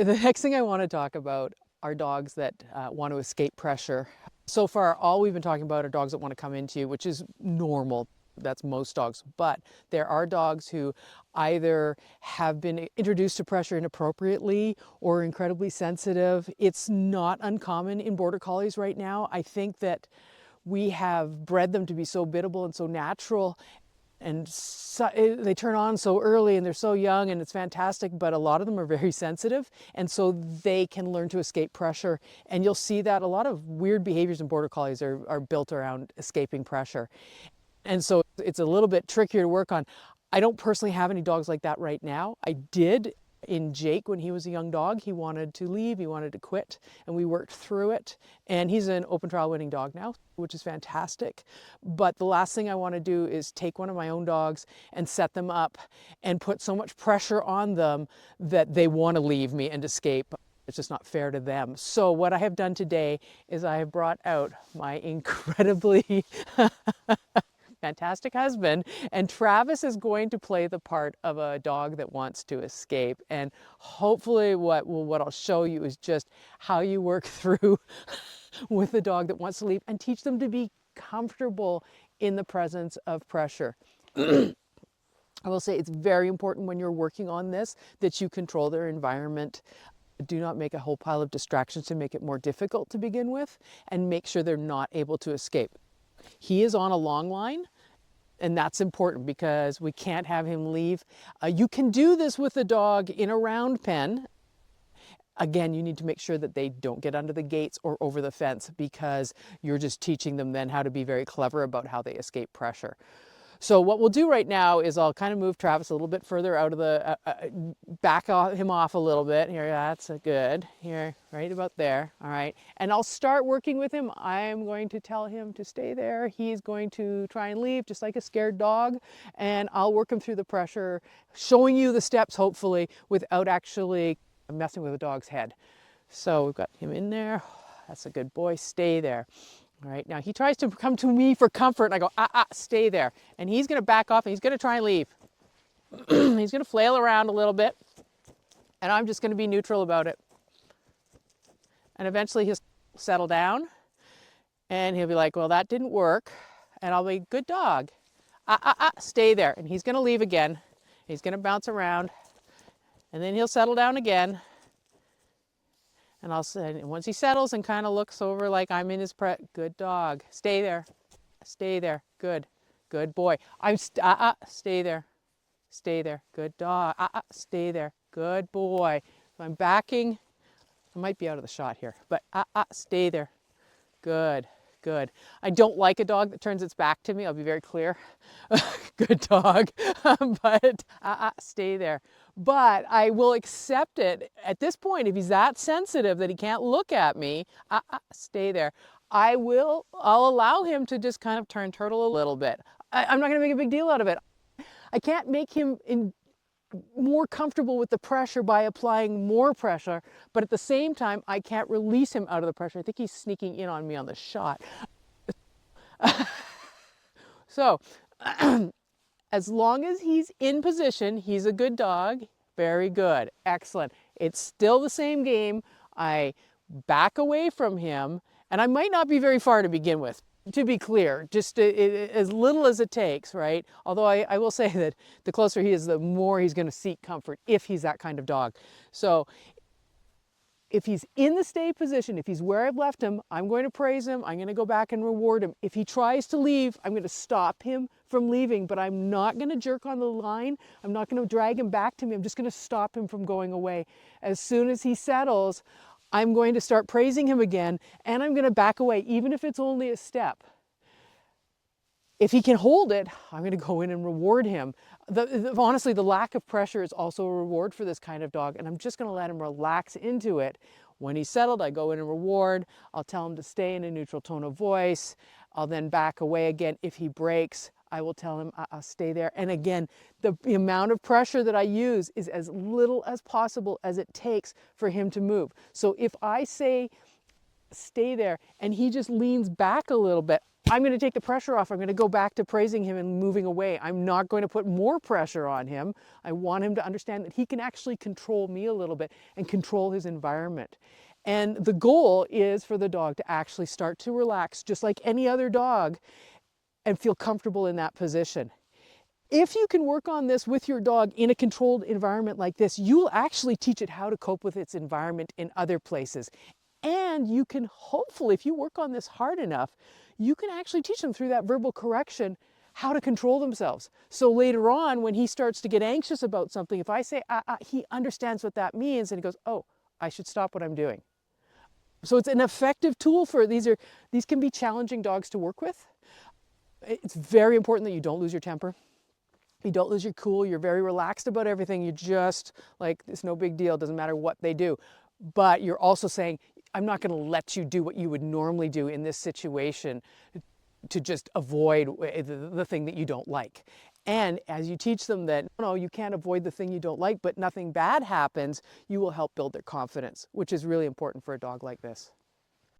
The next thing I want to talk about are dogs that want to escape pressure. So far, all we've been talking about are dogs that want to come into you, which is normal. That's most dogs. But there are dogs who either have been introduced to pressure inappropriately or incredibly sensitive. It's not uncommon in border collies right now. I think that we have bred them to be so biddable and so natural, and so, they turn on so early and they're so young and it's fantastic, but a lot of them are very sensitive, and so they can learn to escape pressure. And you'll see that a lot of weird behaviors in border collies are built around escaping pressure. And so it's a little bit trickier to work on. I don't personally have any dogs like that right now. I did in Jake when he was a young dog. He wanted to leave, he wanted to quit, and we worked through it. And he's an open trial winning dog now, which is fantastic. But the last thing I want to do is take one of my own dogs and set them up and put so much pressure on them that they want to leave me and escape. It's just not fair to them. So what I have done today is I have brought out my incredibly fantastic husband, and Travis is going to play the part of a dog that wants to escape. And hopefully what I'll show you is just how you work through with a dog that wants to leave and teach them to be comfortable in the presence of pressure. I will say it's very important when you're working on this that you control their environment. Do not make a whole pile of distractions to make it more difficult to begin with, and make sure they're not able to escape. He is on a long line, and that's important because we can't have him leave. You can do this with a dog in a round pen. Again, you need to make sure that they don't get under the gates or over the fence, because you're just teaching them then how to be very clever about how they escape pressure. So what we'll do right now is I'll kind of move Travis a little bit further out of the, back him off a little bit. Here, that's good. Here, right about there. All right. And I'll start working with him. I'm going to tell him to stay there. He's going to try and leave just like a scared dog. And I'll work him through the pressure, showing you the steps, hopefully, without actually messing with the dog's head. So we've got him in there. That's a good boy. Stay there. All right, now he tries to come to me for comfort, and I go, stay there. And he's gonna back off, and he's gonna try and leave. He's gonna flail around a little bit, and I'm just gonna be neutral about it. And eventually he'll settle down, and he'll be like, well, that didn't work. And I'll be, good dog. Stay there. And he's gonna leave again. He's gonna bounce around, and then he'll settle down again. And I'll say, and once he settles and kind of looks over like I'm in his good dog. Stay there. Stay there. Good. Good boy. Stay there. Stay there. Good dog. Stay there. Good boy. So I'm backing. I might be out of the shot here, but stay there. Good. Good. I don't like a dog that turns its back to me. I'll be very clear. Good dog. But stay there. But I will accept it at this point. If he's that sensitive that he can't look at me, stay there. I'll allow him to just kind of turn turtle a little bit. I'm not going to make a big deal out of it. I can't make him more comfortable with the pressure by applying more pressure, but at the same time, I can't release him out of the pressure. I think he's sneaking in on me on the shot. So, as long as he's in position, he's a good dog. Very good. Excellent. It's still the same game. I back away from him, and I might not be very far to begin with. To be clear, just as little as it takes, right? Although I will say that the closer he is, the more he's going to seek comfort if he's that kind of dog. So if he's in the stay position, if he's where I've left him, I'm going to praise him. I'm going to go back and reward him. If he tries to leave, I'm going to stop him from leaving, but I'm not going to jerk on the line. I'm not going to drag him back to me. I'm just going to stop him from going away. As soon as he settles, I'm going to start praising him again, and I'm going to back away, even if it's only a step. If he can hold it, I'm going to go in and reward him. Honestly, the lack of pressure is also a reward for this kind of dog, and I'm just going to let him relax into it. When he's settled, I go in and reward. I'll tell him to stay in a neutral tone of voice. I'll then back away again. If he breaks, I will tell him, I'll stay there. And again, the amount of pressure that I use is as little as possible as it takes for him to move. So if I say, stay there, and he just leans back a little bit, I'm going to take the pressure off. I'm going to go back to praising him and moving away. I'm not going to put more pressure on him. I want him to understand that he can actually control me a little bit and control his environment. And the goal is for the dog to actually start to relax just like any other dog and feel comfortable in that position. If you can work on this with your dog in a controlled environment like this, you'll actually teach it how to cope with its environment in other places. And you can hopefully, if you work on this hard enough, you can actually teach them through that verbal correction how to control themselves. So later on, when he starts to get anxious about something, if I say, he understands what that means, and he goes, oh, I should stop what I'm doing. So it's an effective tool for, these can be challenging dogs to work with. It's very important that you don't lose your temper. You don't lose your cool. You're very relaxed about everything. You just like, it's no big deal. It doesn't matter what they do. But you're also saying, I'm not going to let you do what you would normally do in this situation to just avoid the thing that you don't like. And as you teach them that, no, you can't avoid the thing you don't like, but nothing bad happens, you will help build their confidence, which is really important for a dog like this.